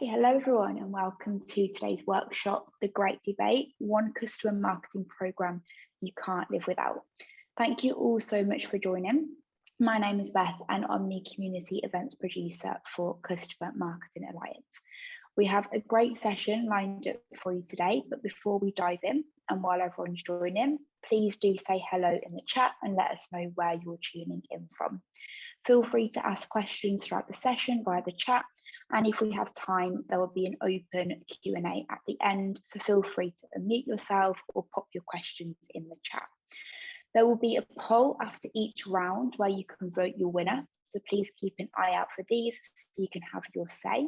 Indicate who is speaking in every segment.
Speaker 1: Hello everyone and welcome to today's workshop, The Great Debate, One Customer Marketing Programme You Can't Live Without. Thank you all so much for joining. My name is Beth and I'm the Community Events Producer for Customer Marketing Alliance. We have a great session lined up for you today, but before we dive in and while everyone's joining, please do say hello in the chat and let us know where you're tuning in from. Feel free to ask questions throughout the session via the chat, and if we have time, there will be an open Q&A at the end, so feel free to unmute yourself or pop your questions in the chat. There will be a poll after each round where you can vote your winner, so please keep an eye out for these so you can have your say.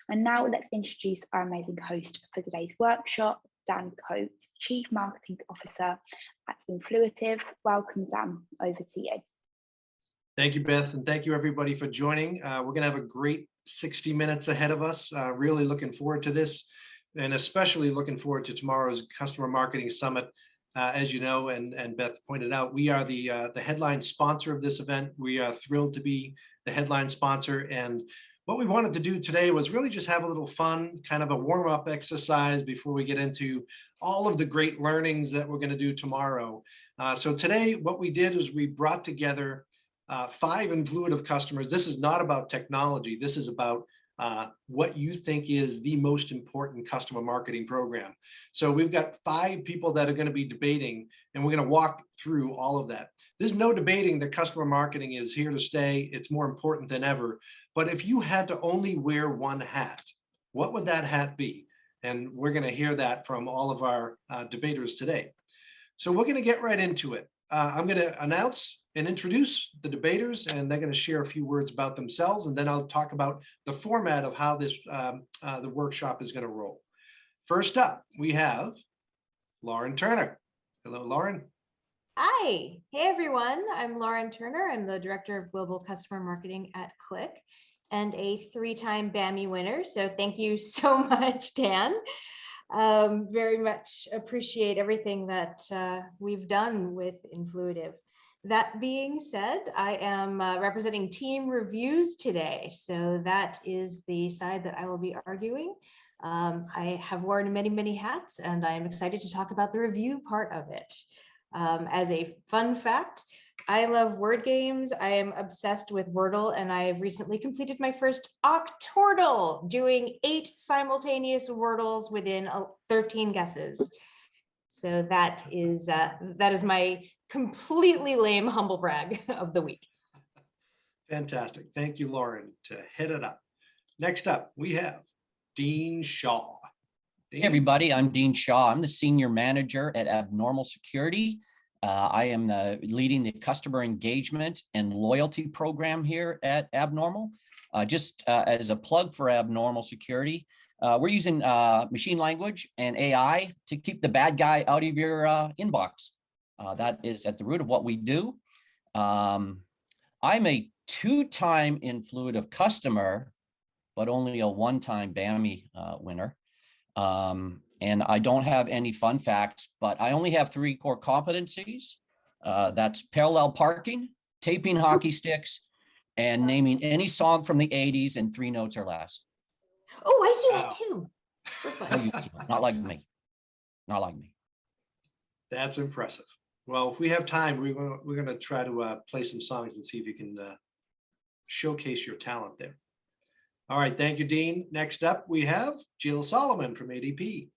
Speaker 1: And now let's introduce our amazing host for today's workshop, Dan Coates, Chief Marketing Officer at Influitive. Welcome, Dan, over to you.
Speaker 2: Thank you, Beth, and thank you everybody for joining. We're going to have a great 60 minutes ahead of us. Really looking forward to this, and especially looking forward to tomorrow's Customer Marketing Summit. As you know, and Beth pointed out, we are the headline sponsor of this event. We are thrilled to be the headline sponsor, and what we wanted to do today was really just have a little fun, kind of a warm-up exercise before we get into all of the great learnings that we're going to do tomorrow. So today, what we did is we brought together 5 Influitive customers. This is not about technology. This is about what you think is the most important customer marketing program. So we've got 5 people that are going to be debating, and we're going to walk through all of that. There's no debating that customer marketing is here to stay. It's more important than ever. But if you had to only wear one hat, what would that hat be? And we're going to hear that from all of our debaters today. So we're going to get right into it. I'm going to announce and introduce the debaters, and they're going to share a few words about themselves, and then I'll talk about the format of how this the workshop is going to roll. First up, we have Lauren Turner. Hello, Lauren.
Speaker 3: Hi. Hey, everyone. I'm Lauren Turner. I'm the Director of Global Customer Marketing at Click and a 3-time BAMI winner. So thank you so much, Dan. Very much appreciate everything that we've done with Influitive. That being said, I am representing Team Reviews today. So that is the side that I will be arguing. I have worn many, many hats, and I am excited to talk about the review part of it. As a fun fact, I love word games. I am obsessed with Wordle, and I have recently completed my first Octordle, doing 8 simultaneous Wordles within 13 guesses. So that is my completely lame humble brag of the week.
Speaker 2: Fantastic. Thank you, Lauren, to head it up. Next up, we have Dean Shaw. Dean.
Speaker 4: Hey, everybody. I'm Dean Shaw. I'm the Senior Manager at Abnormal Security. I am leading the customer engagement and loyalty program here at Abnormal. Just as a plug for Abnormal Security, we're using machine language and AI to keep the bad guy out of your inbox. That is at the root of what we do. I'm a 2-time Influitive customer, but only a 1-time BAMI winner. And I don't have any fun facts, but I only have 3 core competencies. That's parallel parking, taping hockey sticks, and naming any song from the 80s in 3 notes or less.
Speaker 3: Oh, I do that too.
Speaker 4: Not like me. Not like me.
Speaker 2: That's impressive. Well, if we have time, we're going to try to play some songs and see if you can showcase your talent there. All right. Thank you, Dean. Next up, we have Jill Solomon from ADP.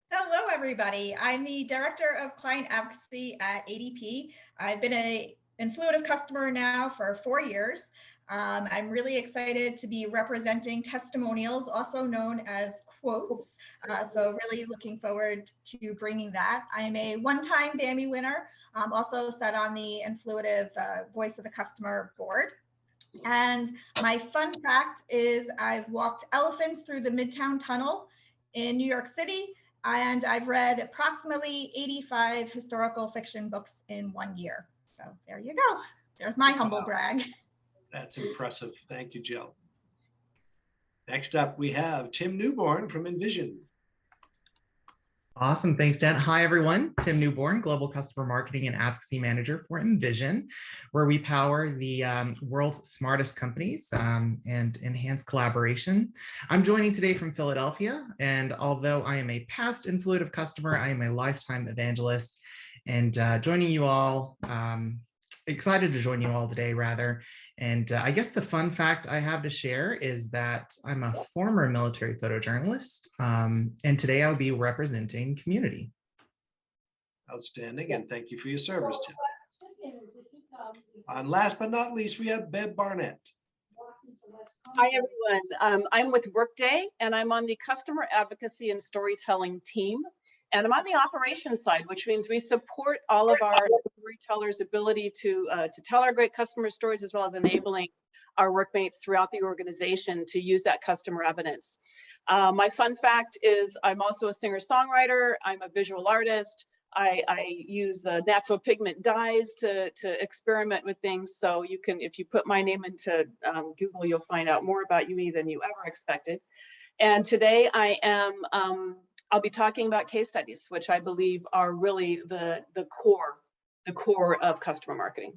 Speaker 5: Hello, everybody. I'm the Director of Client Advocacy at ADP. I've been an Influitive customer now for 4 years. I'm really excited to be representing testimonials, also known as quotes. So really looking forward to bringing that. I'm a 1-time BAMI winner, also sat on the Influitive Voice of the Customer board. And my fun fact is I've walked elephants through the Midtown Tunnel in New York City, and I've read approximately 85 historical fiction books in 1 year. So there you go. There's my humble brag.
Speaker 2: That's impressive. Thank you, Jill. Next up, we have Tim Newborn from Envision.
Speaker 6: Awesome. Thanks, Dan. Hi, everyone. Tim Newborn, Global Customer Marketing and Advocacy Manager for Envision, where we power the world's smartest companies and enhance collaboration. I'm joining today from Philadelphia, and although I am a past Influitive customer, I am a lifetime evangelist, and joining you all, excited to join you all today, rather. And I guess the fun fact I have to share is that I'm a former military photojournalist, and today I'll be representing community.
Speaker 2: Outstanding, and thank you for your service, Tim. And last but not least, we have Bev Barnett.
Speaker 7: Hi, everyone. I'm with Workday, and I'm on the customer advocacy and storytelling team. And I'm on the operations side, which means we support all of our storytellers' ability to tell our great customer stories, as well as enabling our workmates throughout the organization to use that customer evidence. My fun fact is I'm also a singer-songwriter. I'm a visual artist. I use natural pigment dyes to experiment with things. So you can, if you put my name into Google, you'll find out more about me than you ever expected. And today I am, I'll be talking about case studies, which I believe are really the core of customer marketing.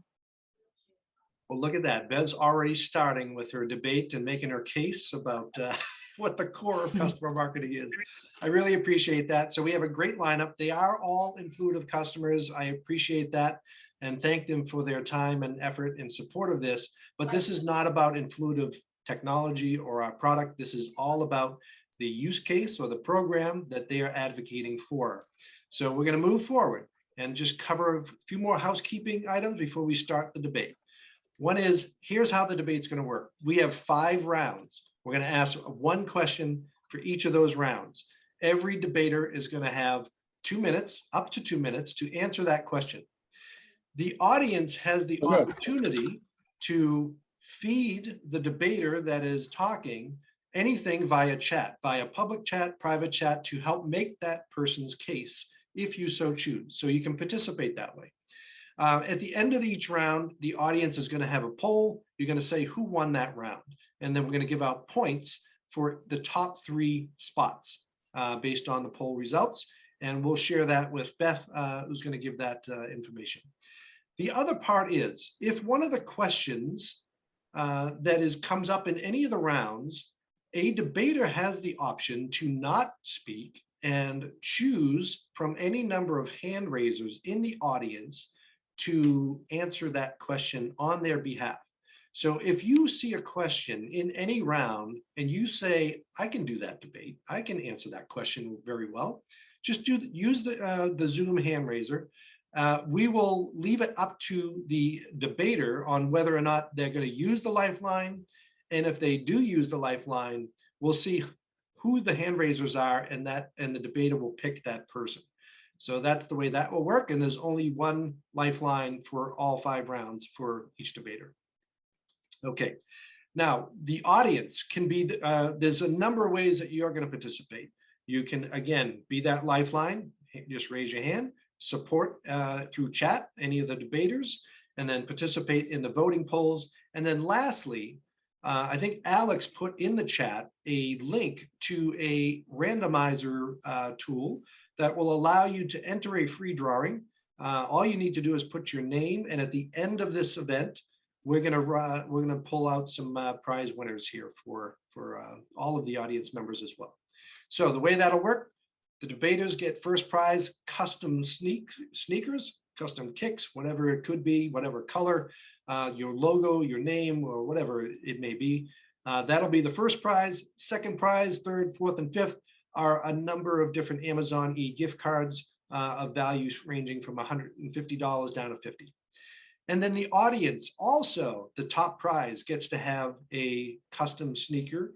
Speaker 2: Well, look at that. Bev's already starting with her debate and making her case about what the core of customer marketing is. I really appreciate that. So we have a great lineup. They are all Influitive customers. I appreciate that and thank them for their time and effort in support of this. But this is not about Influitive technology or our product. This is all about the use case or the program that they are advocating for. So we're going to move forward and just cover a few more housekeeping items before we start the debate. One is, here's how the debate's going to work. We have 5 rounds. We're going to ask one question for each of those rounds. Every debater is going to have 2 minutes, up to 2 minutes, to answer that question. The audience has the opportunity to feed the debater that is talking anything via chat, via public chat, private chat, to help make that person's case, if you so choose. So you can participate that way. At the end of each round, the audience is going to have a poll. You're going to say who won that round. And then we're going to give out points for the top 3 spots based on the poll results. And we'll share that with Beth, who's going to give that information. The other part is, if one of the questions comes up in any of the rounds, a debater has the option to not speak and choose from any number of hand raisers in the audience to answer that question on their behalf. So if you see a question in any round and you say, I can do that debate, I can answer that question very well, just use the Zoom hand raiser. We will leave it up to the debater on whether or not they're going to use the lifeline. And if they do use the lifeline, we'll see who the hand raisers are, and the debater will pick that person. So that's the way that will work. And there's only one lifeline for all 5 rounds for each debater. Okay. Now, the audience can be, there's a number of ways that you're going to participate. You can, again, be that lifeline, just raise your hand, support through chat, any of the debaters, and then participate in the voting polls. And then lastly, I think Alex put in the chat a link to a randomizer tool that will allow you to enter a free drawing. All you need to do is put your name, and at the end of this event, we're gonna pull out some prize winners here for all of the audience members as well. So the way that'll work, the debaters get first prize custom sneakers, custom kicks, whatever it could be, whatever color, your logo, your name, or whatever it may be. That'll be the first prize. Second prize, third, fourth, and fifth are a number of different Amazon gift cards of values ranging from $150 down to $50. And then the audience also, the top prize, gets to have a custom sneaker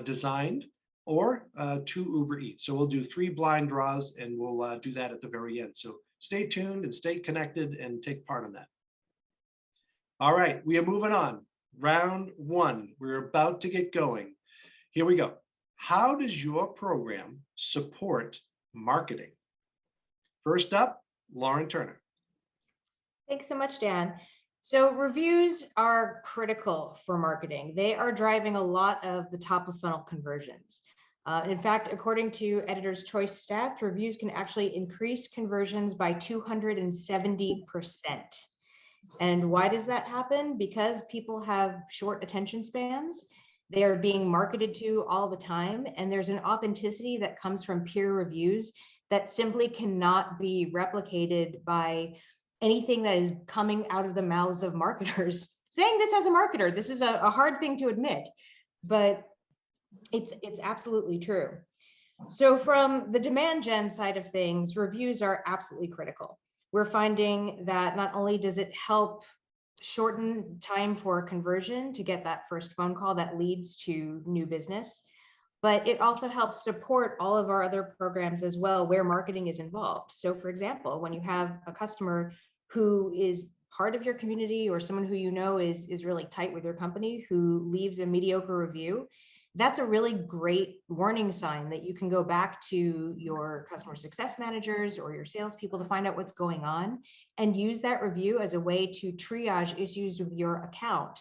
Speaker 2: designed or 2 Uber Eats. So we'll do 3 blind draws, and we'll do that at the very end. So stay tuned and stay connected and take part in that. All right, we are moving on. Round 1, we're about to get going. Here we go. How does your program support marketing? First up, Lauren Turner.
Speaker 3: Thanks so much, Dan. So reviews are critical for marketing. They are driving a lot of the top of funnel conversions. In fact, according to Editor's Choice stats, reviews can actually increase conversions by 270%. And why does that happen? Because people have short attention spans. They are being marketed to all the time, and there's an authenticity that comes from peer reviews that simply cannot be replicated by anything that is coming out of the mouths of marketers. Saying this as a marketer, this is a hard thing to admit, but it's absolutely true. So from the demand gen side of things, reviews are absolutely critical. We're finding that not only does it help shorten time for conversion to get that first phone call that leads to new business, but it also helps support all of our other programs as well where marketing is involved. So for example, when you have a customer who is part of your community or someone who you know is really tight with your company who leaves a mediocre review, that's a really great warning sign that you can go back to your customer success managers or your salespeople to find out what's going on and use that review as a way to triage issues with your account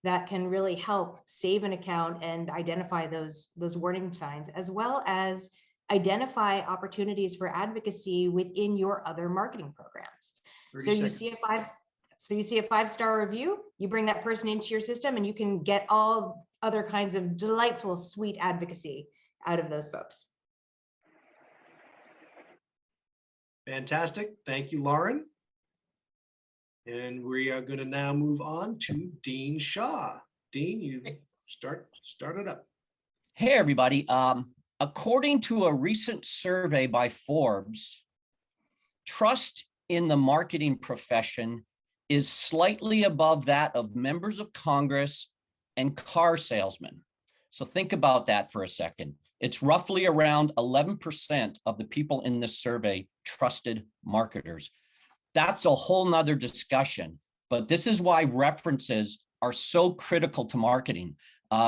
Speaker 3: that can really help save an account and identify those warning signs, as well as identify opportunities for advocacy within your other marketing programs. So you see a five-star review, you bring that person into your system and you can get all other kinds of delightful, sweet advocacy out of those folks.
Speaker 2: Fantastic. Thank you, Lauren. And we are going to now move on to Dean Shaw. Dean, you start it up.
Speaker 4: Hey, everybody. According to a recent survey by Forbes, trust in the marketing profession is slightly above that of members of Congress and car salesmen. So think about that for a second. It's roughly around 11% of the people in this survey trusted marketers. That's a whole nother discussion, but this is why references are so critical to marketing.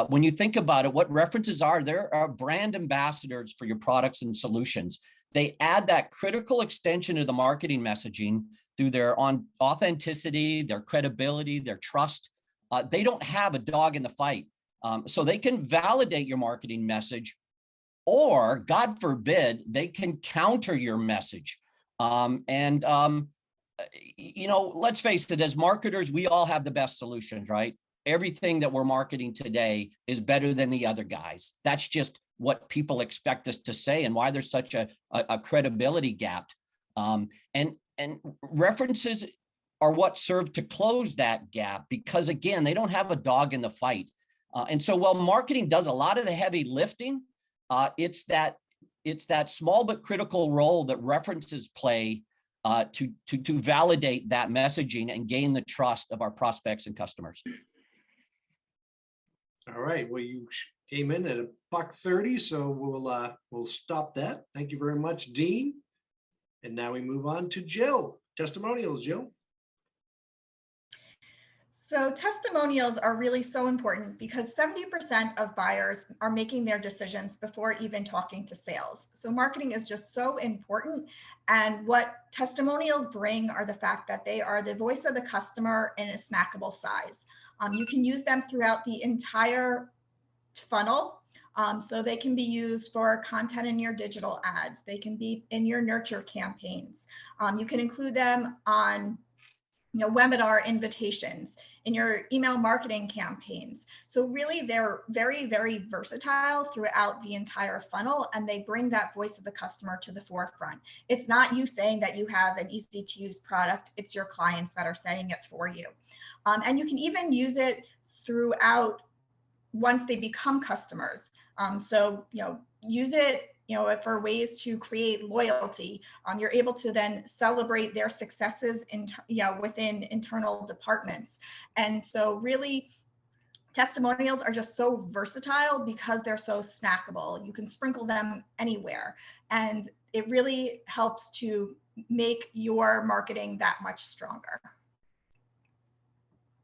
Speaker 4: When you think about it, what references are, there are brand ambassadors for your products and solutions. They add that critical extension to the marketing messaging through their authenticity, their credibility, their trust. They don't have a dog in the fight. So they can validate your marketing message, or God forbid, they can counter your message. You know, let's face it, as marketers, we all have the best solutions, right? Everything that we're marketing today is better than the other guys. That's just what people expect us to say and why there's such a credibility gap. And references are what serve to close that gap because, again, they don't have a dog in the fight. And so while marketing does a lot of the heavy lifting, it's that small but critical role that references play to validate that messaging and gain the trust of our prospects and customers.
Speaker 2: All right. Well, you came in at $1.30, so we'll stop that. Thank you very much, Dean. And now we move on to Jill. Testimonials, Jill.
Speaker 5: So testimonials are really so important because 70% of buyers are making their decisions before even talking to sales. So marketing is just so important. And what testimonials bring are the fact that they are the voice of the customer in a snackable size. You can use them throughout the entire funnel. So they can be used for content in your digital ads. They can be in your nurture campaigns. You can include them on webinar invitations, in your email marketing campaigns. So really they're very, very versatile throughout the entire funnel, and they bring that voice of the customer to the forefront. It's not you saying that you have an easy to use product, it's your clients that are saying it for you. And you can even use it throughout once they become customers. So, use it for ways to create loyalty. You're able to then celebrate their successes within internal departments. And so really testimonials are just so versatile because they're so snackable. You can sprinkle them anywhere. And it really helps to make your marketing that much stronger.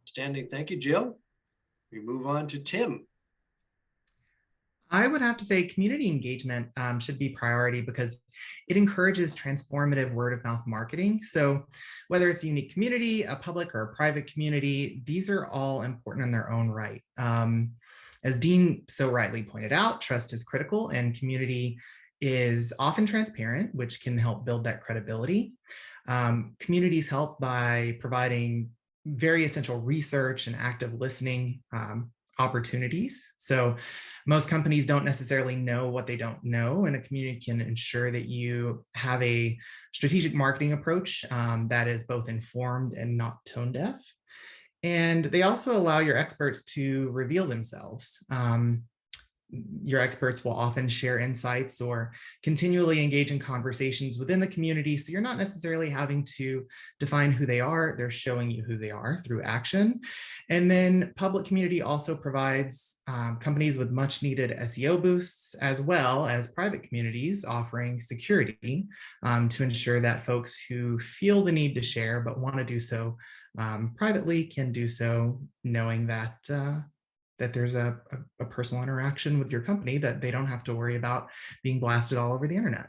Speaker 2: Outstanding. Thank you, Jill. We move on to Tim.
Speaker 6: I would have to say community engagement should be priority because it encourages transformative word of mouth marketing. So whether it's a unique community, a public or a private community, these are all important in their own right. As Dean so rightly pointed out, trust is critical and community is often transparent, which can help build that credibility. Communities help by providing very essential research and active listening opportunities. So most companies don't necessarily know what they don't know, and a community can ensure that you have a strategic marketing approach that is both informed and not tone deaf. And they also allow your experts to reveal themselves. Your experts will often share insights or continually engage in conversations within the community. So you're not necessarily having to define who they are. They're showing you who they are through action. And then public community also provides companies with much needed SEO boosts, as well as private communities offering security to ensure that folks who feel the need to share but want to do so privately can do so, knowing that that there's a personal interaction with your company, that they don't have to worry about being blasted all over the internet.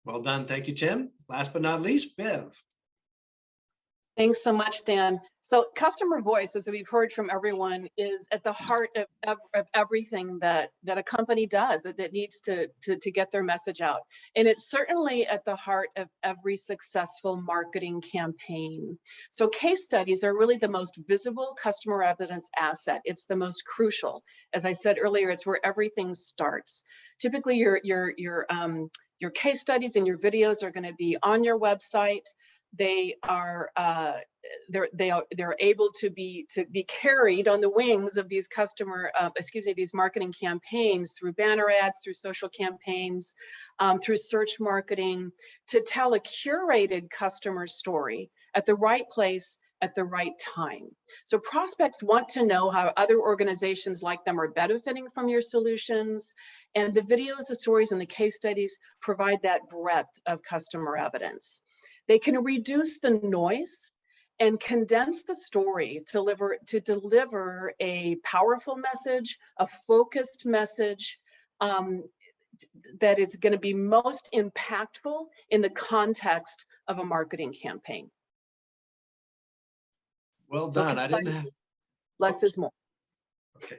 Speaker 2: Well done. Thank you, Tim. Last but not least, Bev.
Speaker 7: Thanks so much, Dan. So customer voice, as we've heard from everyone, is at the heart of everything that a company does, that needs to get their message out. And it's certainly at the heart of every successful marketing campaign. So case studies are really the most visible customer evidence asset. It's the most crucial. As I said earlier, it's where everything starts. Typically, your case studies and your videos are going to be on your website. They are they're able to be carried on the wings of these these marketing campaigns, through banner ads, through social campaigns, through search marketing, to tell a curated customer story at the right place at the right time. So prospects want to know how other organizations like them are benefiting from your solutions, and the videos, the stories, and the case studies provide that breadth of customer evidence. They can reduce the noise and condense the story to deliver a powerful message, a focused message that is going to be most impactful in the context of a marketing campaign.
Speaker 2: Well done. I didn't have...
Speaker 7: Less is more.
Speaker 2: Okay.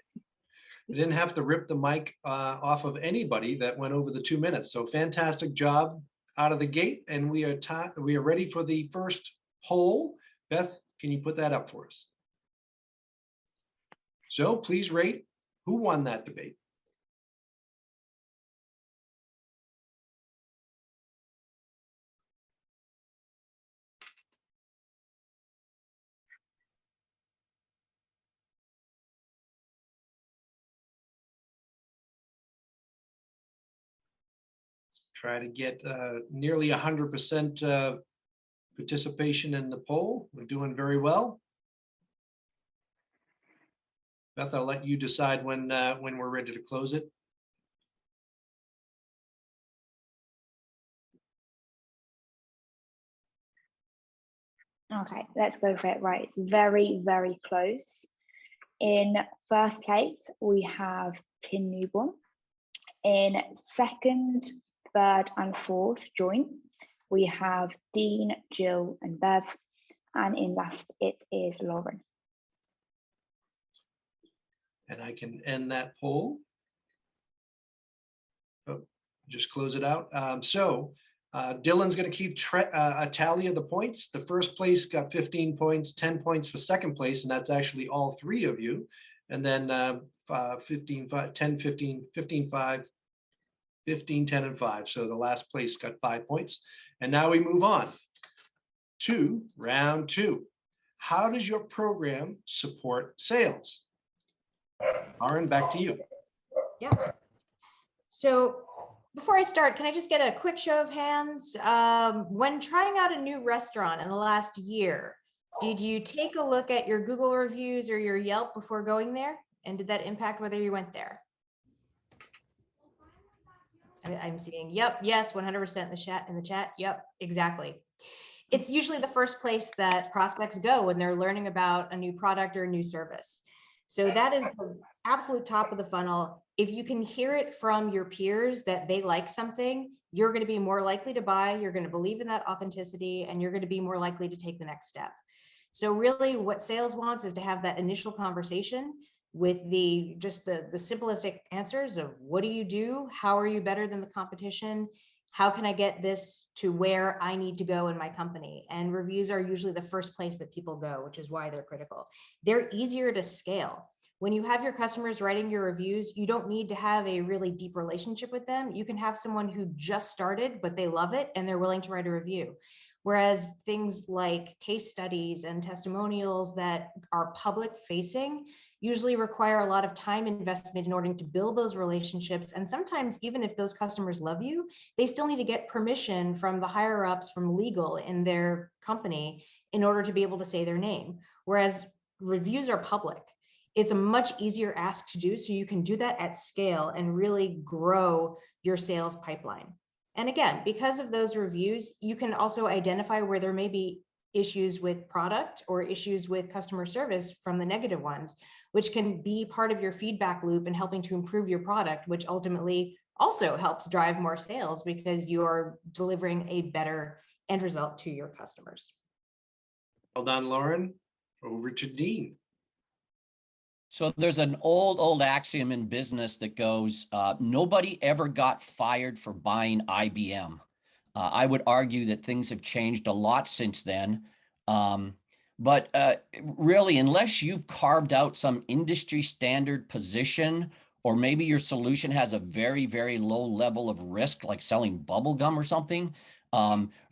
Speaker 2: I didn't have to rip the mic off of anybody that went over the 2 minutes. So fantastic job out of the gate, and we are ready for the first poll. Beth, can you put that up for us? So please rate who won that debate. Try to get nearly 100% participation in the poll. We're doing very well. Beth, I'll let you decide when we're ready to close it.
Speaker 1: Okay, let's go for it. Right, it's very, very close. In first place, we have Tim Newborn. In second, third, and fourth joint, we have Dean, Jill, and Bev. And in last, it is Lauren.
Speaker 2: And I can end that poll. Oh, just close it out. Dylan's going to keep a tally of the points. The first place got 15 points, 10 points for second place, and that's actually all three of you. And then 15, 5, 10, 15, 15, 5, 15, 10, and 5. So the last place got 5 points. And now we move on to round 2. How does your program support sales? Lauren, back to you.
Speaker 3: Yeah. So before I start, can I just get a quick show of hands? When trying out a new restaurant in the last year, did you take a look at your Google reviews or your Yelp before going there? And did that impact whether you went there? I'm seeing, yep, yes, 100% in the chat. Yep, exactly. It's usually the first place that prospects go when they're learning about a new product or a new service. So that is the absolute top of the funnel. If you can hear it from your peers that they like something, you're going to be more likely to buy, you're going to believe in that authenticity, and you're going to be more likely to take the next step. So really what sales wants is to have that initial conversation with the simplistic answers of what do you do? How are you better than the competition? How can I get this to where I need to go in my company? And reviews are usually the first place that people go, which is why they're critical. They're easier to scale. When you have your customers writing your reviews, you don't need to have a really deep relationship with them. You can have someone who just started, but they love it and they're willing to write a review. Whereas things like case studies and testimonials that are public facing usually require a lot of time investment in order to build those relationships. And sometimes even if those customers love you, they still need to get permission from the higher ups, from legal in their company in order to be able to say their name. Whereas reviews are public. It's a much easier ask to do, so you can do that at scale and really grow your sales pipeline. And again, because of those reviews, you can also identify where there may be issues with product or issues with customer service from the negative ones, which can be part of your feedback loop and helping to improve your product, which ultimately also helps drive more sales because you're delivering a better end result to your customers.
Speaker 2: Well done, Lauren. Over to Dean.
Speaker 4: So there's an old axiom in business that goes, nobody ever got fired for buying IBM. I would argue that things have changed a lot since then. But really, unless you've carved out some industry standard position, or maybe your solution has a very, very low level of risk, like selling bubble gum or something,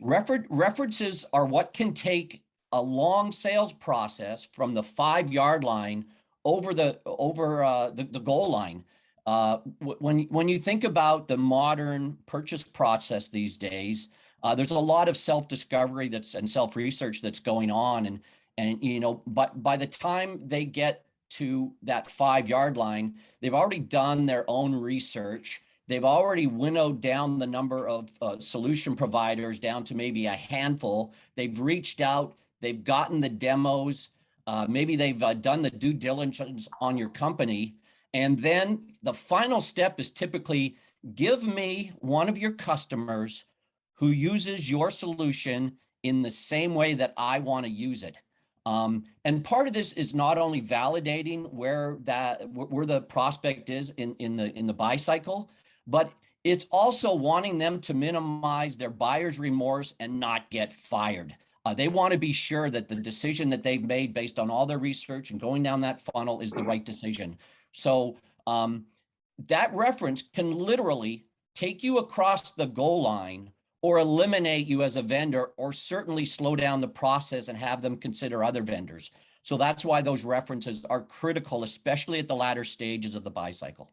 Speaker 4: references are what can take a long sales process from the 5-yard line over the goal line. When you think about the modern purchase process these days, there's a lot of self-discovery and self-research that's going on, and but by the time they get to that 5-yard line, they've already done their own research. They've already winnowed down the number of solution providers down to maybe a handful. They've reached out, they've gotten the demos. Maybe they've done the due diligence on your company. And then the final step is typically give me one of your customers who uses your solution in the same way that I want to use it. And part of this is not only validating where the prospect is in the buy cycle, but it's also wanting them to minimize their buyer's remorse and not get fired. They want to be sure that the decision that they've made based on all their research and going down that funnel is the right decision. So that reference can literally take you across the goal line or eliminate you as a vendor, or certainly slow down the process and have them consider other vendors. So that's why those references are critical, especially at the latter stages of the buy cycle.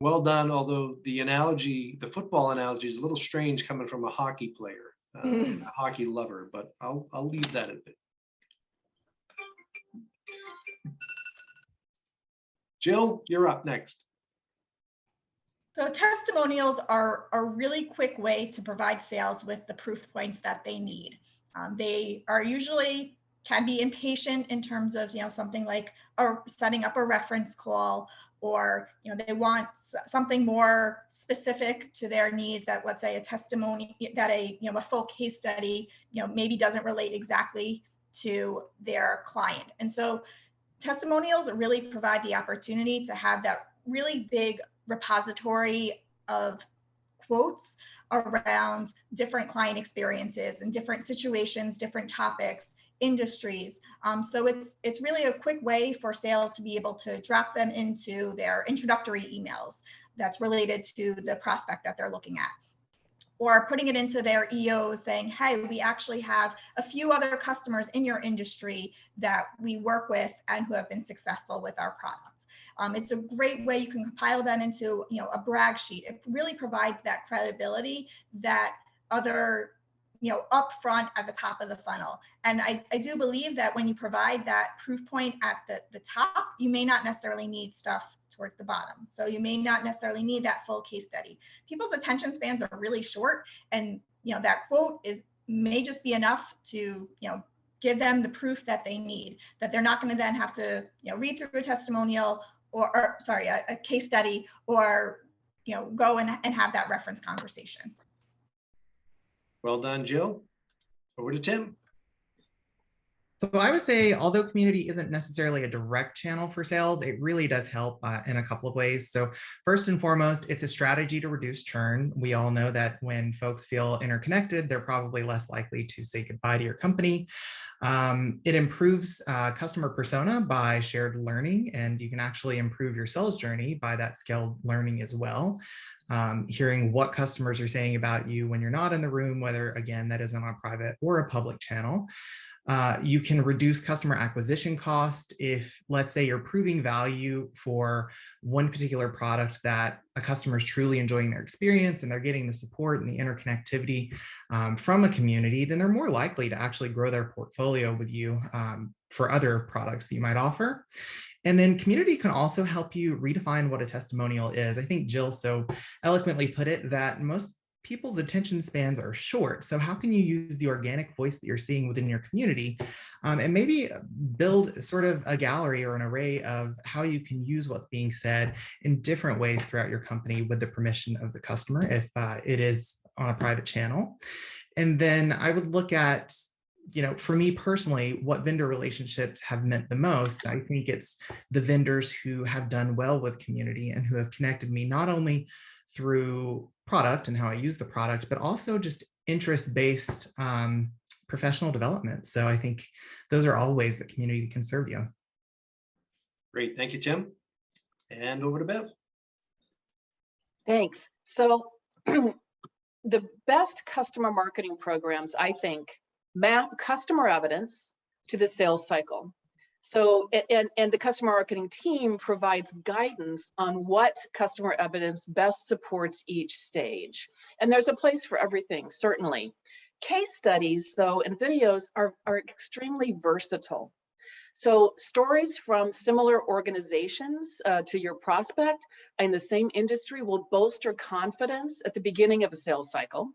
Speaker 2: Well done, although the football analogy is a little strange coming from a hockey player. A hockey lover, but I'll leave that a bit. Jill, you're up next.
Speaker 5: So testimonials are a really quick way to provide sales with the proof points that they need. They are usually can be impatient in terms of something like setting up a reference call, or they want something more specific to their needs, that let's say a testimony, that a full case study maybe doesn't relate exactly to their client. And so testimonials really provide the opportunity to have that really big repository of quotes around different client experiences and different situations, different topics, industries. So it's really a quick way for sales to be able to drop them into their introductory emails that's related to the prospect that they're looking at. Or putting it into their EOs saying, hey, we actually have a few other customers in your industry that we work with and who have been successful with our product. It's a great way you can compile them into a brag sheet. It really provides that credibility that other upfront at the top of the funnel. And I do believe that when you provide that proof point at the top, you may not necessarily need stuff towards the bottom. So you may not necessarily need that full case study. People's attention spans are really short, and that quote may just be enough to give them the proof that they need, that they're not going to then have to read through a testimonial or a case study, or go and have that reference conversation.
Speaker 2: Well done, Jill. Over to Tim.
Speaker 6: So I would say, although community isn't necessarily a direct channel for sales, it really does help in a couple of ways. So first and foremost, it's a strategy to reduce churn. We all know that when folks feel interconnected, they're probably less likely to say goodbye to your company. It improves customer persona by shared learning, and you can actually improve your sales journey by that scaled learning as well. Hearing what customers are saying about you when you're not in the room, whether again, that is on a private or a public channel. You can reduce customer acquisition cost if, let's say, you're proving value for one particular product that a customer is truly enjoying their experience and they're getting the support and the interconnectivity from a community, then they're more likely to actually grow their portfolio with you for other products that you might offer. And then community can also help you redefine what a testimonial is. I think Jill so eloquently put it that most people's attention spans are short. So how can you use the organic voice that you're seeing within your community and maybe build sort of a gallery or an array of how you can use what's being said in different ways throughout your company with the permission of the customer if it is on a private channel. And then I would look at, for me personally, what vendor relationships have meant the most. I think it's the vendors who have done well with community and who have connected me not only through product and how I use the product, but also just interest-based professional development. So I think those are all ways that community can serve you.
Speaker 2: Great, thank you, Tim. And over to Bev.
Speaker 7: Thanks. So the best customer marketing programs, I think, map customer evidence to the sales cycle. So, and the customer marketing team provides guidance on what customer evidence best supports each stage. And there's a place for everything, certainly. Case studies, though, and videos are extremely versatile. So stories from similar organizations to your prospect in the same industry will bolster confidence at the beginning of a sales cycle.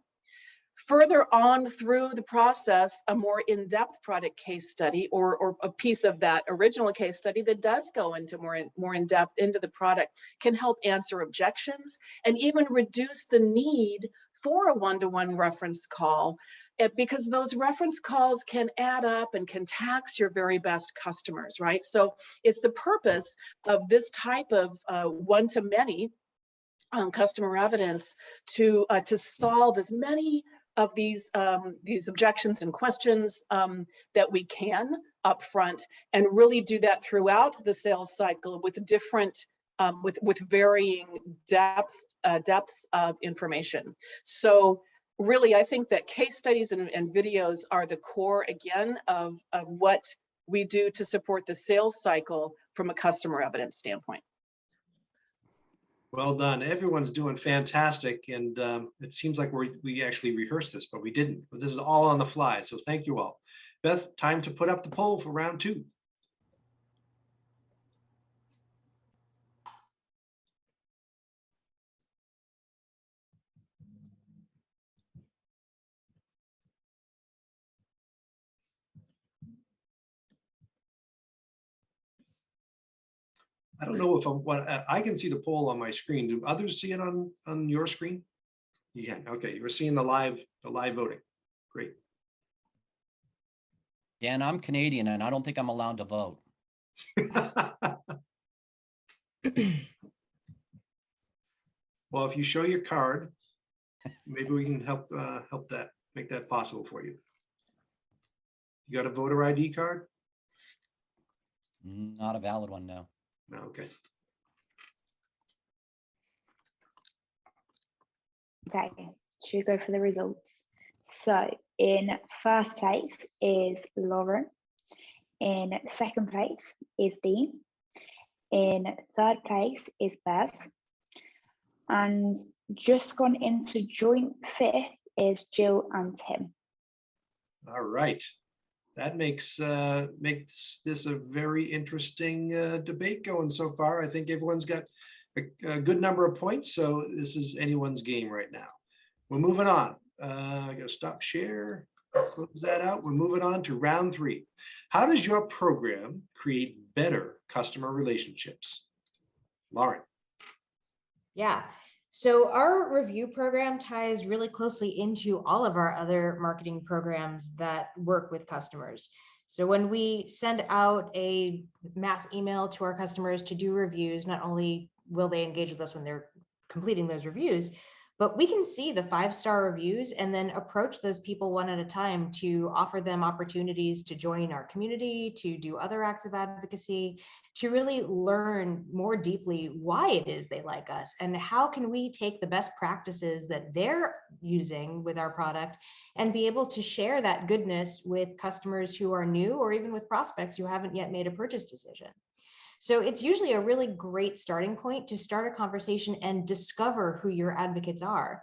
Speaker 7: Further on through the process, a more in-depth product case study or a piece of that original case study that does go into more in-depth into the product can help answer objections and even reduce the need for a one-to-one reference call because those reference calls can add up and can tax your very best customers, right? So it's the purpose of this type of one-to-many customer evidence to solve as many of these objections and questions that we can upfront, and really do that throughout the sales cycle with different, with varying depths of information. So really, I think that case studies and videos are the core, again, of what we do to support the sales cycle from a customer evidence standpoint.
Speaker 2: Well done. Everyone's doing fantastic. And it seems like we actually rehearsed this, but we didn't. But this is all on the fly. So thank you all. Beth, time to put up the poll for round 2. I don't know if I can see the poll on my screen. Do others see it on your screen? You can. Okay, you're seeing the live voting. Great.
Speaker 4: Dan, I'm Canadian and I don't think I'm allowed to vote.
Speaker 2: Well, if you show your card, maybe we can help make that possible for you. You got a voter ID card?
Speaker 4: Not a valid one, no.
Speaker 2: No, okay.
Speaker 1: Okay, should we go for the results? So in first place is Lauren. In second place is Dean. In third place is Bev. And just gone into joint fifth is Jill and Tim.
Speaker 2: All right. That makes this a very interesting debate going so far. I think everyone's got a good number of points, so this is anyone's game right now. We're moving on. I gotta stop share, close that out. We're moving on to round 3. How does your program create better customer relationships? Lauren.
Speaker 3: Yeah. So our review program ties really closely into all of our other marketing programs that work with customers. So when we send out a mass email to our customers to do reviews, not only will they engage with us when they're completing those reviews, but we can see the 5-star reviews and then approach those people one at a time to offer them opportunities to join our community, to do other acts of advocacy, to really learn more deeply why it is they like us and how can we take the best practices that they're using with our product and be able to share that goodness with customers who are new or even with prospects who haven't yet made a purchase decision. So it's usually a really great starting point to start a conversation and discover who your advocates are.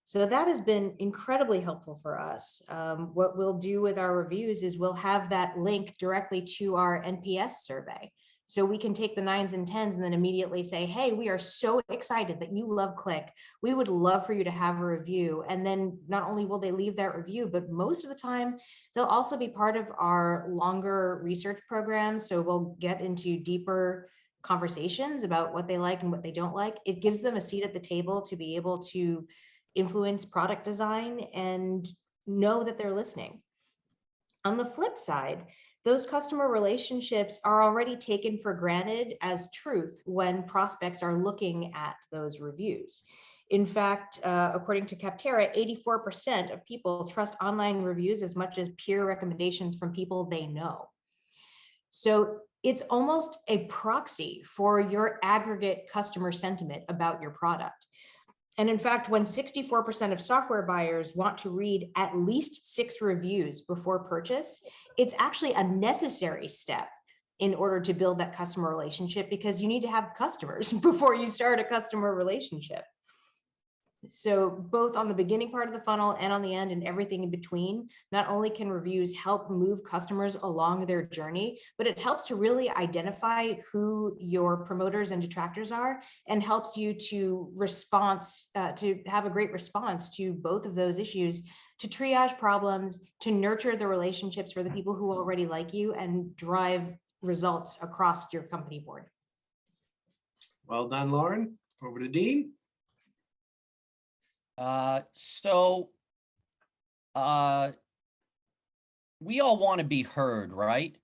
Speaker 3: So that has been incredibly helpful for us. What we'll do with our reviews is we'll have that link directly to our NPS survey. So we can take the 9s and 10s and then immediately say, hey, we are so excited that you love Click. We would love for you to have a review. And then not only will they leave that review, but most of the time, they'll also be part of our longer research programs. So we'll get into deeper conversations about what they like and what they don't like. It gives them a seat at the table to be able to influence product design and know that they're listening. On the flip side, those customer relationships are already taken for granted as truth when prospects are looking at those reviews. In fact, according to Capterra, 84% of people trust online reviews as much as peer recommendations from people they know. So it's almost a proxy for your aggregate customer sentiment about your product. And in fact, when 64% of software buyers want to read at least 6 reviews before purchase, it's actually a necessary step in order to build that customer relationship because you need to have customers before you start a customer relationship. So both on the beginning part of the funnel and on the end and everything in between, not only can reviews help move customers along their journey, but it helps to really identify who your promoters and detractors are and helps you to have a great response to both of those issues, to triage problems, to nurture the relationships for the people who already like you and drive results across your company board.
Speaker 2: Well done, Lauren. Over to Dean.
Speaker 4: We all want to be heard, right?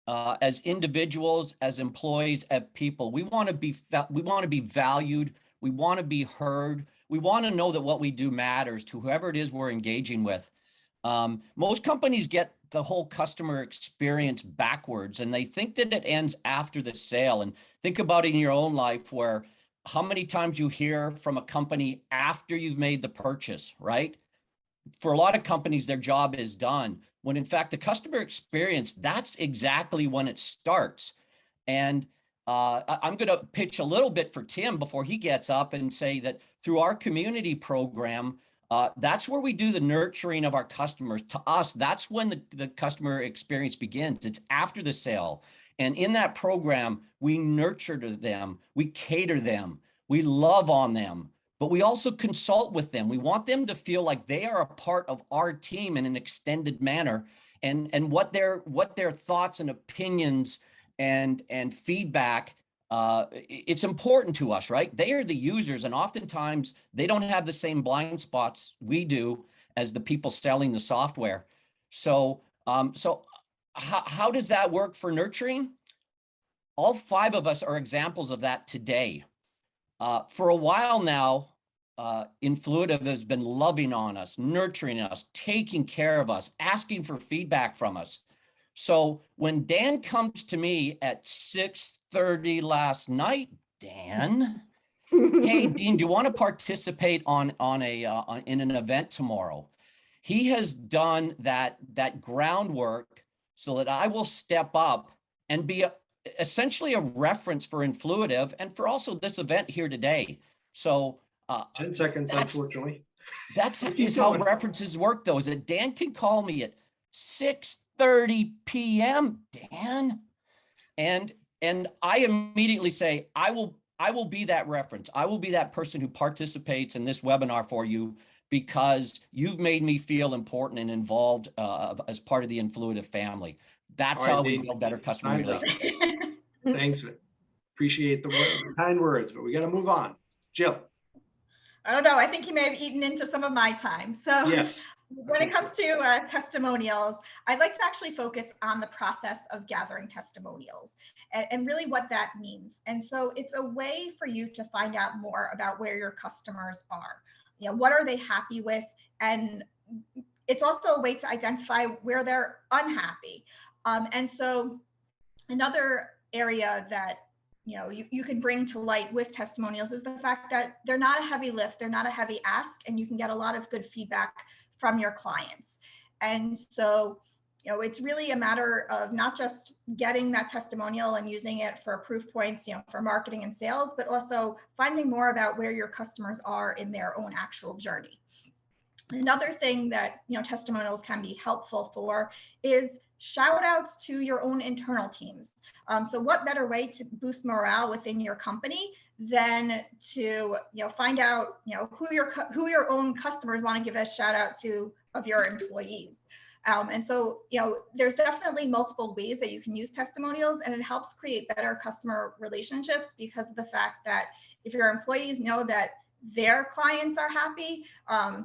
Speaker 4: As individuals, as employees, as people, we want to be valued. We want to be heard. We want to know that what we do matters to whoever it is we're engaging with. Most companies get the whole customer experience backwards, and they think that it ends after the sale. And think about it in your own life where how many times you hear from a company after you've made the purchase, right? For a lot of companies, their job is done. When in fact, the customer experience, that's exactly when it starts. And I'm going to pitch a little bit for Tim before he gets up and say that through our community program, that's where we do the nurturing of our customers. To us, that's when the customer experience begins. It's after the sale. And in that program, we nurture them, we cater them, we love on them, but we also consult with them. We want them to feel like they are a part of our team in an extended manner, and what their thoughts and opinions and feedback, it's important to us, right? They are the users, and oftentimes they don't have the same blind spots we do as the people selling the software. So how does that work for nurturing? All 5 of us are examples of that today. For a while now, Influitive has been loving on us, nurturing us, taking care of us, asking for feedback from us. So when Dan comes to me at 6:30 last night, Dan, hey, Dean, do you want to participate in an event tomorrow? He has done that groundwork so that I will step up and be essentially a reference for Influitive and for also this event here today. So
Speaker 2: 10 seconds, unfortunately.
Speaker 4: That's how references work, though, is that Dan can call me at 6:30 p.m., Dan, and I immediately say, I will be that reference. I will be that person who participates in this webinar for you because you've made me feel important and involved as part of the Influitive family. That's how we build better customer relationships.
Speaker 2: Thanks. Appreciate the kind words, but we got to move on. Jill.
Speaker 5: I don't know. I think he may have eaten into some of my time. So
Speaker 2: yes.
Speaker 5: When it comes to testimonials, I'd like to actually focus on the process of gathering testimonials and really what that means. And so it's a way for you to find out more about where your customers are. You know, what are they happy with? And it's also a way to identify where they're unhappy. And so another area that you can bring to light with testimonials is the fact that they're not a heavy lift, they're not a heavy ask, and you can get a lot of good feedback from your clients. And so, it's really a matter of not just getting that testimonial and using it for proof points, for marketing and sales, but also finding more about where your customers are in their own actual journey. Another thing that testimonials can be helpful for is shout outs to your own internal teams. So what better way to boost morale within your company than to find out who your own customers want to give a shout out to of your employees. And so there's definitely multiple ways that you can use testimonials, and it helps create better customer relationships because of the fact that if your employees know that their clients are happy,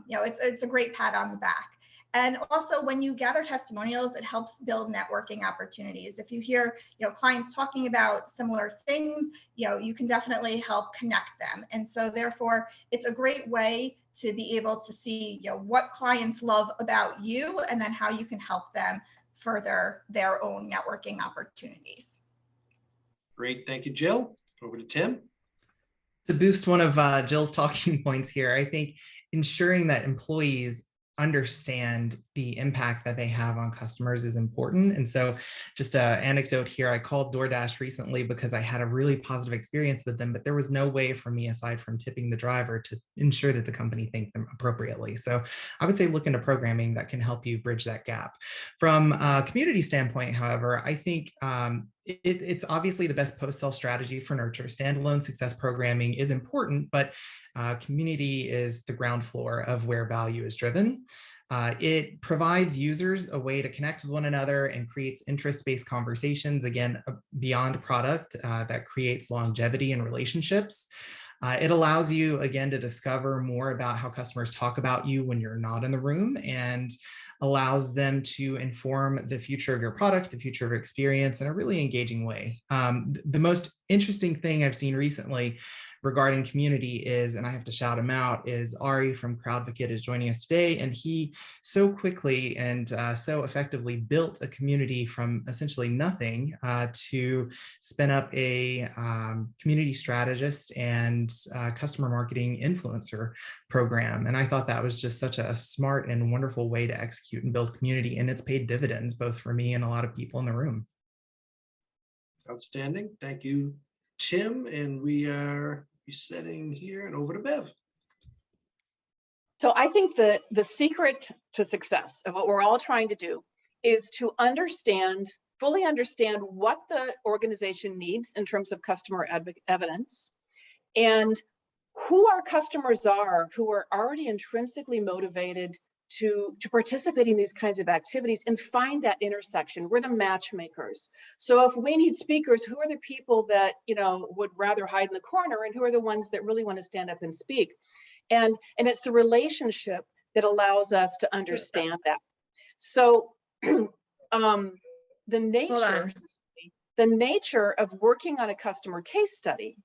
Speaker 5: it's a great pat on the back. And also when you gather testimonials, it helps build networking opportunities. If you hear clients talking about similar things, you can definitely help connect them. And so therefore, it's a great way to be able to see what clients love about you, and then how you can help them further their own networking opportunities.
Speaker 2: Great, thank you, Jill. Over to Tim.
Speaker 6: To boost one of Jill's talking points here, I think ensuring that employees understand the impact that they have on customers is important. And so just an anecdote here, I called DoorDash recently because I had a really positive experience with them, but there was no way for me, aside from tipping the driver, to ensure that the company thanked them appropriately. So I would say look into programming that can help you bridge that gap. From a community standpoint, however, I think it's obviously the best post-sale strategy for nurture. Standalone success programming is important, but community is the ground floor of where value is driven. It provides users a way to connect with one another and creates interest-based conversations, again, beyond product that creates longevity in relationships. It allows you, again, to discover more about how customers talk about you when you're not in the room, and allows them to inform the future of your product, the future of your experience in a really engaging way. The most interesting thing I've seen recently regarding community is, and I have to shout him out, is Ari from Crowdvocate is joining us today. And he so quickly and so effectively built a community from essentially nothing to spin up a community strategist and customer marketing influencer program. And I thought that was just such a smart and wonderful way to execute and build community. And it's paid dividends, both for me and a lot of people in the room.
Speaker 2: Outstanding. Thank you, Tim. And we are resetting here and over to Bev.
Speaker 7: So I think that the secret to success of what we're all trying to do is to fully understand what the organization needs in terms of customer evidence, and who our customers are, who are already intrinsically motivated to participate in these kinds of activities, and find that intersection. We're the matchmakers. So if we need speakers, who are the people that would rather hide in the corner, and who are the ones that really want to stand up and speak? And it's the relationship that allows us to understand that. So the nature of working on a customer case study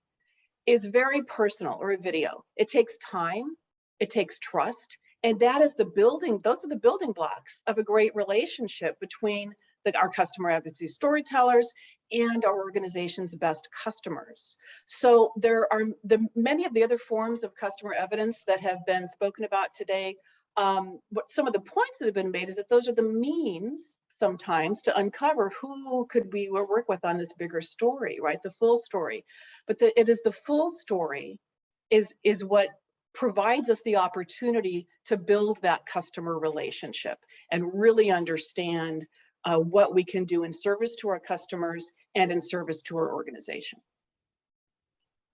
Speaker 7: is very personal, or a video. It takes time, it takes trust, and that is those are the building blocks of a great relationship between our customer advocacy storytellers and our organization's best customers. So there are many of the other forms of customer evidence that have been spoken about today. What some of the points that have been made is that those are the means sometimes to uncover who could we work with on this bigger story, right? The full story. But it is the full story is what provides us the opportunity to build that customer relationship and really understand what we can do in service to our customers and in service to our organization.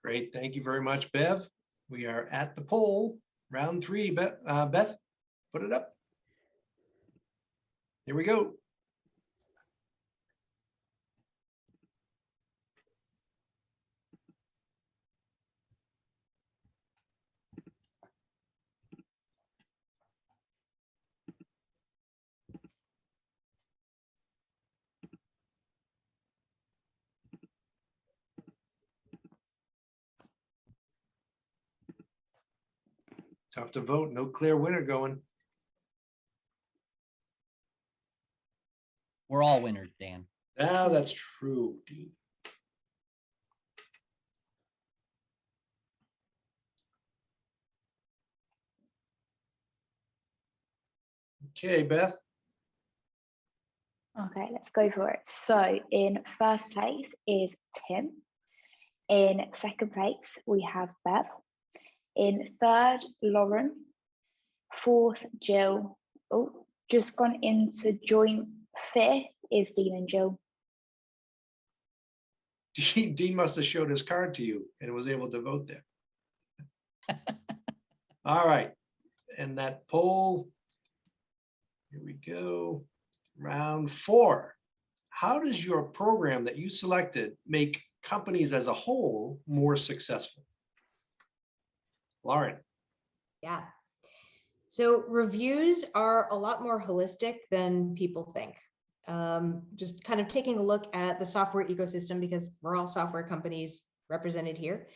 Speaker 2: Great, thank you very much, Bev. We are at the poll, round 3. Beth, put it up. Here we go. Tough to vote. No clear winner going.
Speaker 4: We're all winners, Dan.
Speaker 2: Ah, that's true, Dean. Okay, Beth.
Speaker 1: Okay, let's go for it. So in first place is Tim. In second place, we have Bev. In third, Lauren. Fourth, Jill. Oh, just gone into joint fifth is Dean and Jill.
Speaker 2: Dean must have showed his card to you and was able to vote there. All right. And that poll, here we go. Round 4. How does your program that you selected make companies as a whole more successful? Lauren.
Speaker 3: Yeah. So reviews are a lot more holistic than people think. Just kind of taking a look at the software ecosystem, because we're all software companies represented here.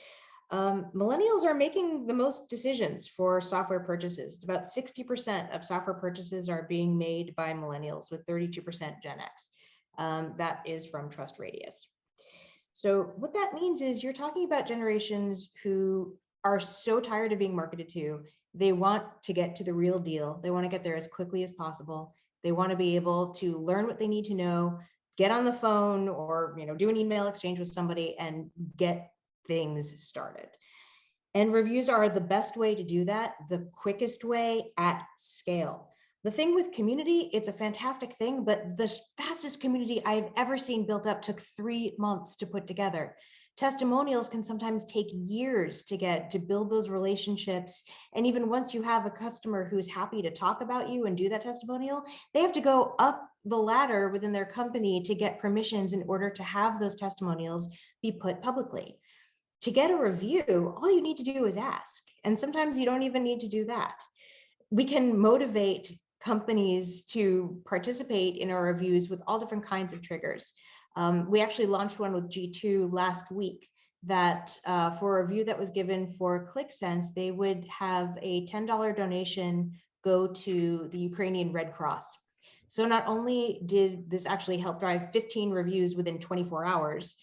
Speaker 3: Millennials are making the most decisions for software purchases. It's about 60% of software purchases are being made by millennials, with 32% Gen X. That is from Trust Radius. So what that means is you're talking about generations who are so tired of being marketed to. They want to get to the real deal. They want to get there as quickly as possible. They want to be able to learn what they need to know, get on the phone, or do an email exchange with somebody and get things started. And reviews are the best way to do that, the quickest way at scale. The thing with community, it's a fantastic thing, but the fastest community I've ever seen built up took 3 months to put together. Testimonials can sometimes take years to build those relationships. And even once you have a customer who's happy to talk about you and do that testimonial, they have to go up the ladder within their company to get permissions in order to have those testimonials be put publicly. To get a review, all you need to do is ask. And sometimes you don't even need to do that. We can motivate companies to participate in our reviews with all different kinds of triggers. We actually launched one with G2 last week that for a review that was given for ClickSense, they would have a $10 donation go to the Ukrainian Red Cross. So not only did this actually help drive 15 reviews within 24 hours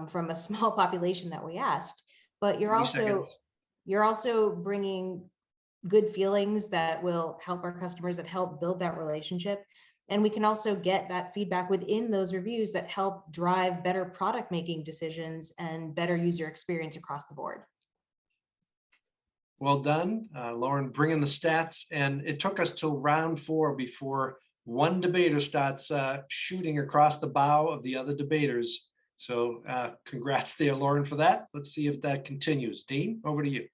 Speaker 3: from a small population that we asked, but you're also bringing good feelings that will help our customers, that help build that relationship. And we can also get that feedback within those reviews that help drive better product making decisions and better user experience across the board.
Speaker 2: Well done, Lauren, bringing the stats. And it took us till round 4 before one debater starts shooting across the bow of the other debaters. So congrats there, Lauren, for that. Let's see if that continues. Dean, over to you.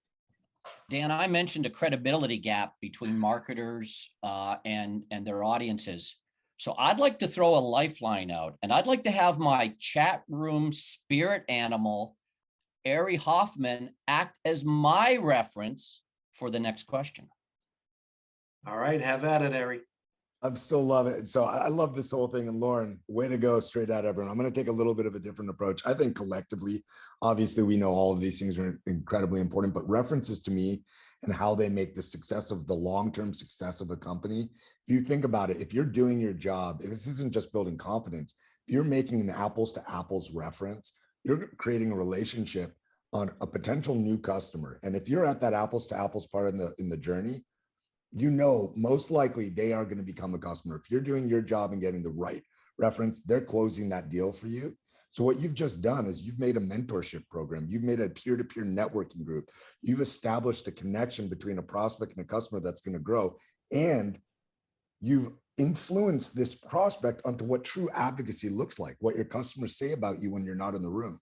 Speaker 4: Dan, I mentioned a credibility gap between marketers and their audiences. So I'd like to throw a lifeline out, and I'd like to have my chat room spirit animal, Ari Hoffman, act as my reference for the next question.
Speaker 2: All right, have at it, Ari.
Speaker 8: I'm still loving it. So I love this whole thing. And Lauren, way to go, straight out, everyone. I'm going to take a little bit of a different approach. I think collectively, obviously, we know all of these things are incredibly important, but references to me and how they make the success of the long-term success of a company. If you think about it, if you're doing your job, this isn't just building confidence. If you're making an apples to apples reference, you're creating a relationship on a potential new customer. And if you're at that apples to apples part in the journey, most likely they are going to become a customer. If you're doing your job and getting the right reference, they're closing that deal for you. So what you've just done is you've made a mentorship program. You've made a peer-to-peer networking group. You've established a connection between a prospect and a customer that's going to grow. And you've influenced this prospect onto what true advocacy looks like, what your customers say about you when you're not in the room.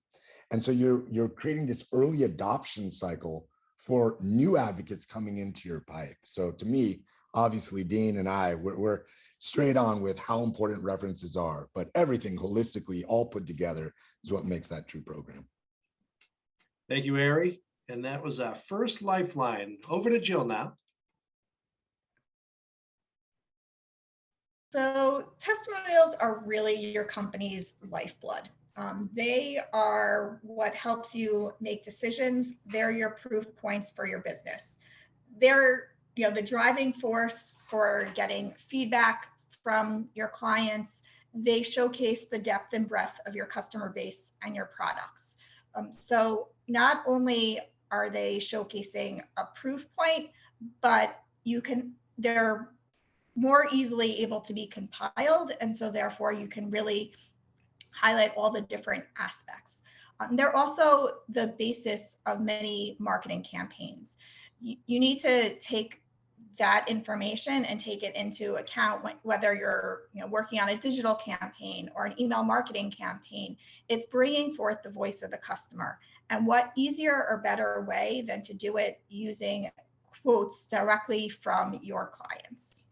Speaker 8: And so you're creating this early adoption cycle for new advocates coming into your pipe. So to me, obviously, Dean and I, we're straight on with how important references are, but everything holistically all put together is what makes that true program.
Speaker 2: Thank you, Ari. And that was our first lifeline. Over to Jill now.
Speaker 5: So testimonials are really your company's lifeblood. They are what helps you make decisions. They're your proof points for your business. they're, the driving force for getting feedback from your clients. They showcase the depth and breadth of your customer base and your products. So not only are they showcasing a proof point, but they're more easily able to be compiled. And so therefore you can really highlight all the different aspects. They're also the basis of many marketing campaigns. You need to take that information and take it into account whether you're working on a digital campaign or an email marketing campaign. It's bringing forth the voice of the customer. And what easier or better way than to do it using quotes directly from your clients.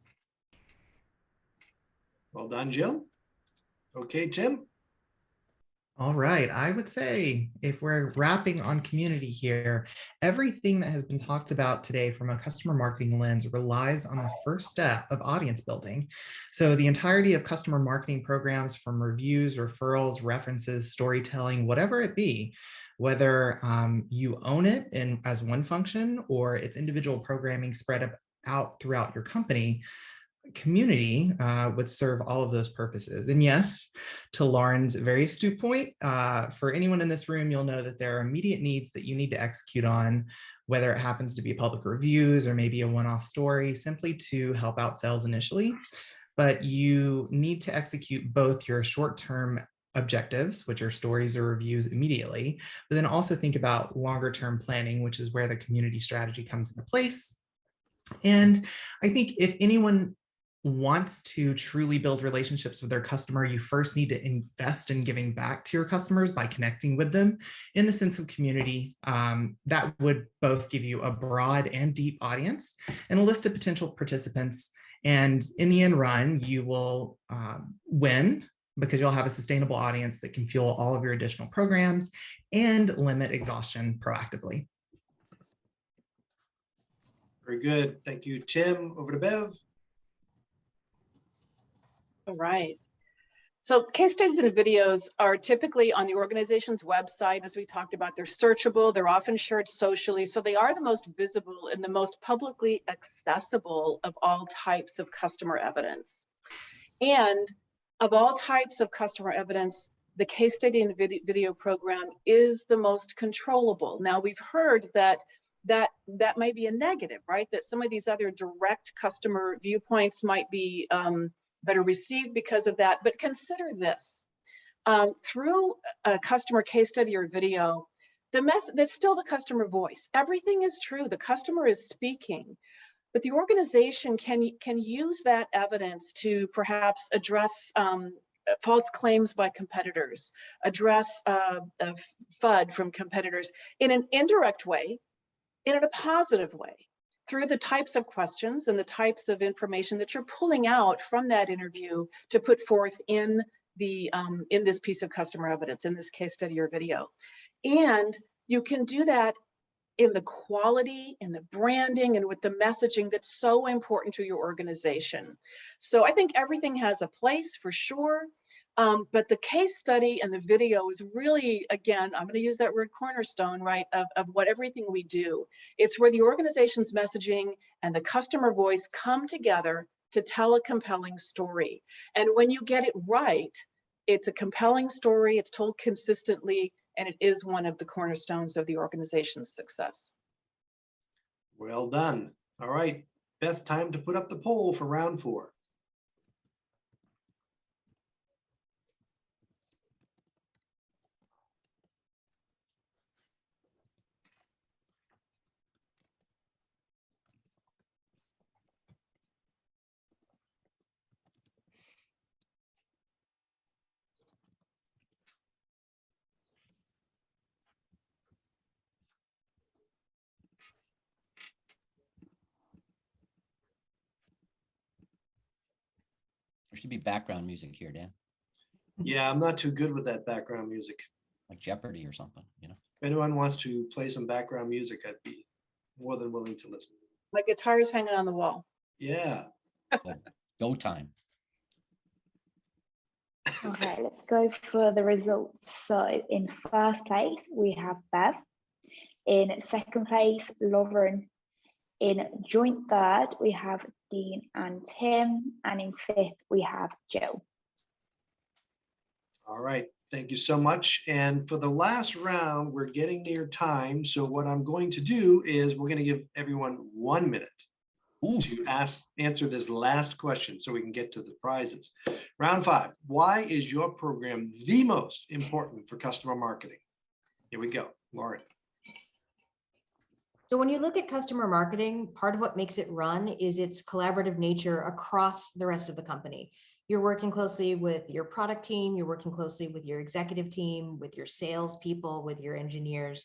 Speaker 2: Well done, Jill. Okay, Tim.
Speaker 6: All right, I would say if we're wrapping on community here, everything that has been talked about today from a customer marketing lens relies on the first step of audience building. So the entirety of customer marketing programs, from reviews, referrals, references, storytelling, whatever it be, whether you own it as one function or it's individual programming spread out throughout your company, community would serve all of those purposes. And yes, to Lauren's very astute point, for anyone in this room, you'll know that there are immediate needs that you need to execute on, whether it happens to be public reviews or maybe a one-off story, simply to help out sales initially. But you need to execute both your short-term objectives, which are stories or reviews immediately, but then also think about longer-term planning, which is where the community strategy comes into place. And I think if anyone wants to truly build relationships with their customer, you first need to invest in giving back to your customers by connecting with them in the sense of community. That would both give you a broad and deep audience and a list of potential participants. And in the end run, you will win because you'll have a sustainable audience that can fuel all of your additional programs and limit exhaustion proactively.
Speaker 2: Very good. Thank you, Tim. Over to Bev.
Speaker 7: All right. So case studies and videos are typically on the organization's website. As we talked about, they're searchable, they're often shared socially. So they are the most visible and the most publicly accessible of all types of customer evidence. And of all types of customer evidence, the case study and video program is the most controllable. Now, we've heard that might be a negative, right? That some of these other direct customer viewpoints might be better received because of that. But consider this, through a customer case study or video, that's still the customer voice. Everything is true, the customer is speaking, but the organization can use that evidence to perhaps address false claims by competitors, address FUD from competitors in an indirect way, in a positive way, through the types of questions and the types of information that you're pulling out from that interview to put forth in this piece of customer evidence, in this case study or video. And you can do that in the quality, in the branding, and with the messaging that's so important to your organization. So I think everything has a place for sure. But the case study and the video is really, again, I'm going to use that word cornerstone, right, of what everything we do. It's where the organization's messaging and the customer voice come together to tell a compelling story. And when you get it right, it's a compelling story, it's told consistently, and it is one of the cornerstones of the organization's success.
Speaker 2: Well done. All right, Beth, time to put up the poll for round 4.
Speaker 4: There should be background music here, Dan.
Speaker 2: Yeah, I'm not too good with that background music.
Speaker 4: Like Jeopardy or something, you know?
Speaker 2: If anyone wants to play some background music, I'd be more than willing to listen.
Speaker 7: My guitar's hanging on the wall.
Speaker 2: Yeah.
Speaker 4: Go time.
Speaker 1: Okay, let's go for the results. So in first place, we have Bev. In second place, Lauren. In joint third, we have Dean and Tim, and in fifth, we have Jill.
Speaker 2: All right, thank you so much. And for the last round, we're getting near time. So what I'm going to do is we're going to give everyone 1 minute to answer this last question so we can get to the prizes. Round 5, why is your program the most important for customer marketing? Here we go, Lauren.
Speaker 3: So when you look at customer marketing, part of what makes it run is its collaborative nature across the rest of the company. You're working closely with your product team, you're working closely with your executive team, with your salespeople, with your engineers.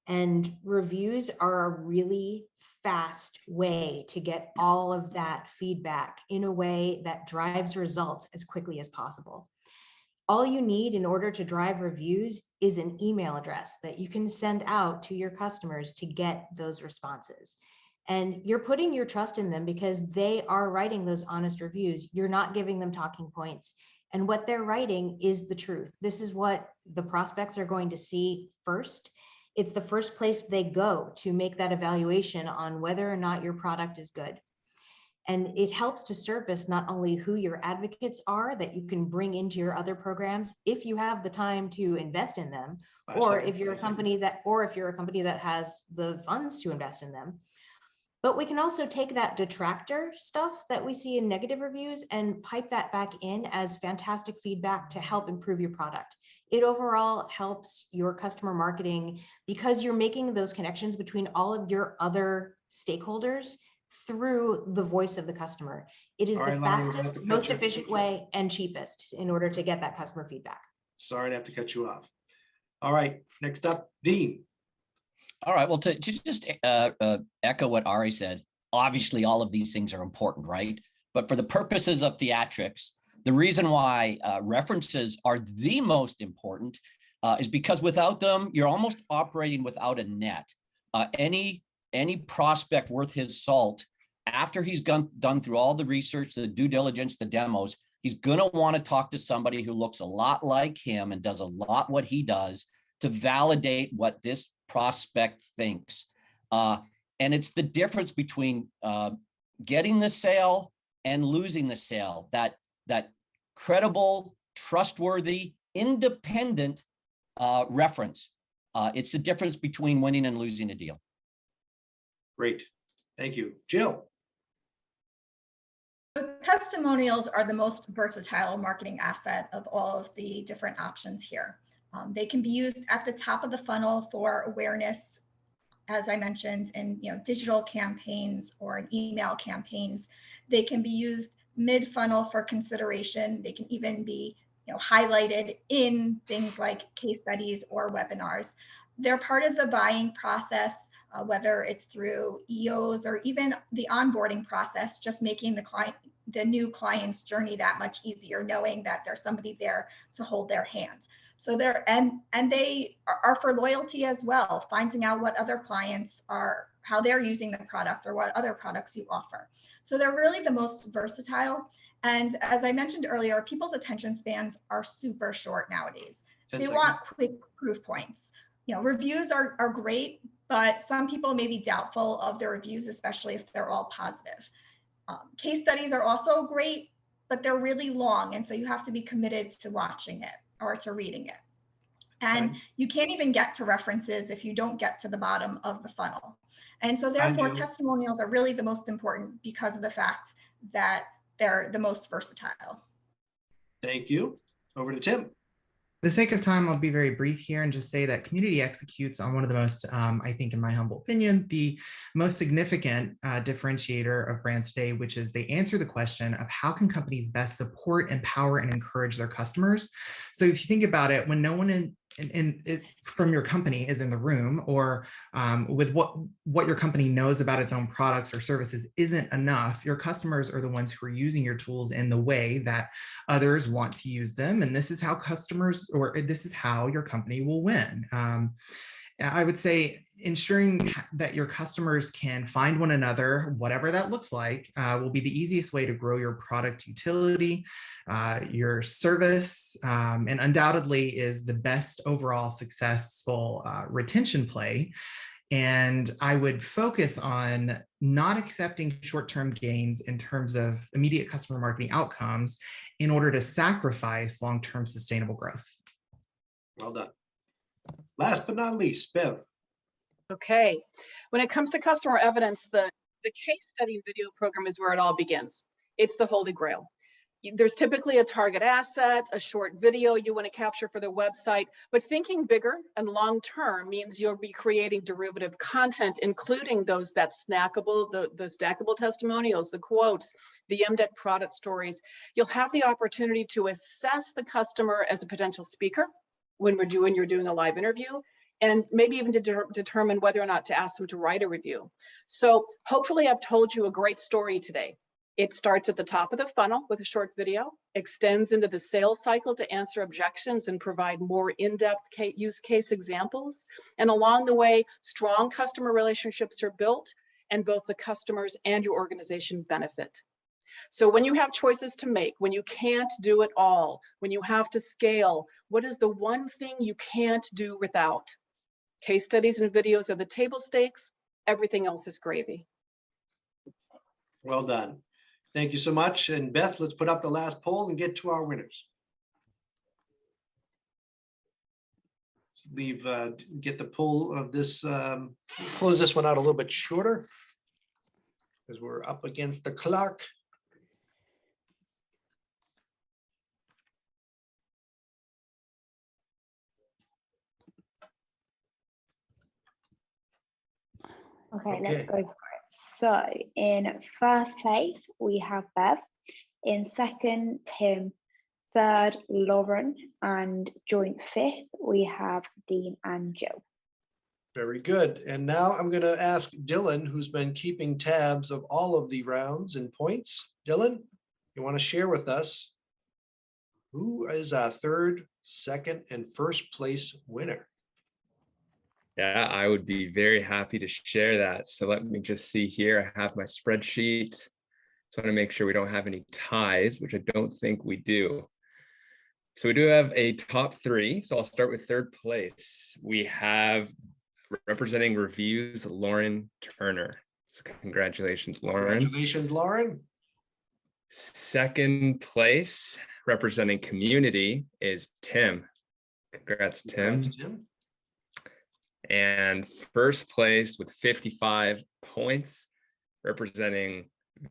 Speaker 3: And reviews are a really fast way to get all of that feedback in a way that drives results as quickly as possible. All you need in order to drive reviews is an email address that you can send out to your customers to get those responses. And you're putting your trust in them because they are writing those honest reviews. You're not giving them talking points. And what they're writing is the truth. This is what the prospects are going to see first. It's the first place they go to make that evaluation on whether or not your product is good. And it helps to surface not only who your advocates are that you can bring into your other programs if you have the time to invest in them, or if you're a company that has the funds to invest in them. But we can also take that detractor stuff that we see in negative reviews and pipe that back in as fantastic feedback to help improve your product. It overall helps your customer marketing because you're making those connections between all of your other stakeholders through the voice of the customer. It is the fastest, most efficient way and cheapest in order to get that customer feedback.
Speaker 2: Sorry to have to cut you off. All right, next up, Dean.
Speaker 4: All right, well, to just echo what Ari said, obviously all of these things are important, right? But for the purposes of theatrics, the reason why references are the most important is because without them, you're almost operating without a net. Any prospect worth his salt, after he's done through all the research, the due diligence, the demos, he's going to want to talk to somebody who looks a lot like him and does a lot what he does to validate what this prospect thinks. And it's the difference between getting the sale and losing the sale, that credible, trustworthy, independent reference. It's the difference between winning and losing a deal.
Speaker 2: Great, thank you. Jill.
Speaker 5: Testimonials are the most versatile marketing asset of all of the different options here. They can be used at the top of the funnel for awareness, as I mentioned, in digital campaigns or in email campaigns. They can be used mid-funnel for consideration. They can even be highlighted in things like case studies or webinars. They're part of the buying process, whether it's through EOs or even the onboarding process, just making the new client's journey that much easier, knowing that there's somebody there to hold their hand. So they are for loyalty as well, finding out what other clients are, how they're using the product or what other products you offer. So they're really the most versatile. And as I mentioned earlier, people's attention spans are super short nowadays. They want quick proof points. Reviews are great, but some people may be doubtful of their reviews, especially if they're all positive. Case studies are also great, but they're really long. And so you have to be committed to watching it or to reading it. And you can't even get to references if you don't get to the bottom of the funnel. And so therefore, testimonials are really the most important because of the fact that they're the most versatile.
Speaker 2: Thank you. Over to Tim.
Speaker 6: For the sake of time, I'll be very brief here and just say that community executes on one of the most, I think in my humble opinion, the most significant differentiator of brands today, which is they answer the question of how can companies best support, empower, and encourage their customers. So if you think about it, when no one from your company is in the room, or with what your company knows about its own products or services isn't enough, your customers are the ones who are using your tools in the way that others want to use them. And this is how this is how your company will win. I would say ensuring that your customers can find one another, whatever that looks like, will be the easiest way to grow your product utility, your service, and undoubtedly is the best overall successful retention play. And I would focus on not accepting short-term gains in terms of immediate customer marketing outcomes in order to sacrifice long-term sustainable growth.
Speaker 2: Well done. Last but not least, Bev.
Speaker 7: Okay, when it comes to customer evidence, the case study video program is where it all begins. It's the holy grail. There's typically a target asset, a short video you want to capture for the website, but thinking bigger and long-term means you'll be creating derivative content, including those that snackable, the stackable testimonials, the quotes, the MDEC product stories. You'll have the opportunity to assess the customer as a potential speaker when you're doing a live interview, and maybe even to determine whether or not to ask them to write a review. So hopefully I've told you a great story today. It starts at the top of the funnel with a short video, extends into the sales cycle to answer objections and provide more in-depth use case examples. And along the way, strong customer relationships are built, and both the customers and your organization benefit. So when you have choices to make, when you can't do it all, when you have to scale, what is the one thing you can't do without? Case studies and videos are the table stakes. Everything else is gravy.
Speaker 2: Well done. Thank you so much. And Beth, let's put up the last poll and get to our winners. Get the poll of this, close this one out a little bit shorter because we're up against the clock.
Speaker 1: Okay, let's go for it. So in first place, we have Bev. In second, Tim. Third, Lauren. And joint fifth, we have Dean and Jill.
Speaker 2: Very good. And now I'm going to ask Dylan, who's been keeping tabs of all of the rounds and points. Dylan, you want to share with us who is our third, second, and first place winner?
Speaker 9: Yeah, I would be very happy to share that. So let me just see here. I have my spreadsheet. So I want to make sure we don't have any ties, which I don't think we do. So we do have a top three. So I'll start with third place. We have representing reviews, Lauren Turner. So congratulations, Lauren.
Speaker 2: Congratulations, Lauren.
Speaker 9: Second place, representing community, is Tim. Congrats, Tim.
Speaker 2: Congrats, Tim.
Speaker 9: And first place with 55 points, representing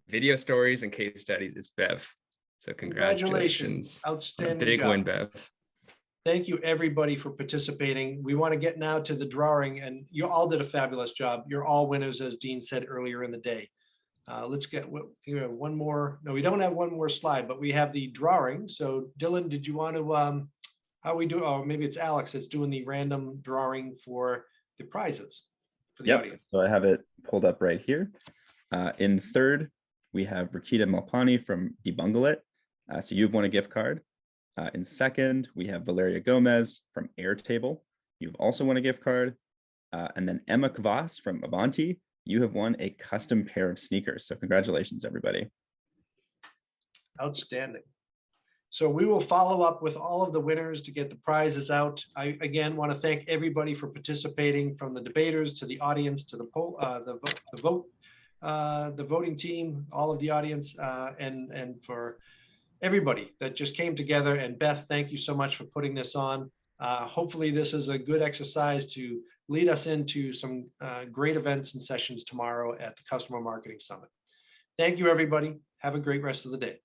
Speaker 9: video stories and case studies, is Bev. So congratulations.
Speaker 2: Outstanding.
Speaker 9: Big
Speaker 2: job.
Speaker 9: win, Bev.
Speaker 2: Thank you, everybody, for participating. We want to get now to the drawing, and you all did a fabulous job. You're all winners, as Dean said earlier in the day. Let's get one more. No, we don't have one more slide, but we have the drawing. So Dylan, did you want to, how we do, oh, maybe it's Alex that's doing the random drawing for the prizes for the audience.
Speaker 10: So I have it pulled up right here. In third, we have Rakita Malpani from Debungle It. So you've won a gift card. In second, we have Valeria Gomez from Airtable. You've also won a gift card. And then Emma Kvas from Avanti. You have won a custom pair of sneakers. So congratulations, everybody.
Speaker 2: Outstanding. So we will follow up with all of the winners to get the prizes out. I again want to thank everybody for participating, from the debaters to the audience to the poll, the voting team, all of the audience, and for everybody that just came together. And Beth, thank you so much for putting this on. Hopefully this is a good exercise to lead us into some great events and sessions tomorrow at the Customer Marketing Summit. Thank you, everybody. Have a great rest of the day.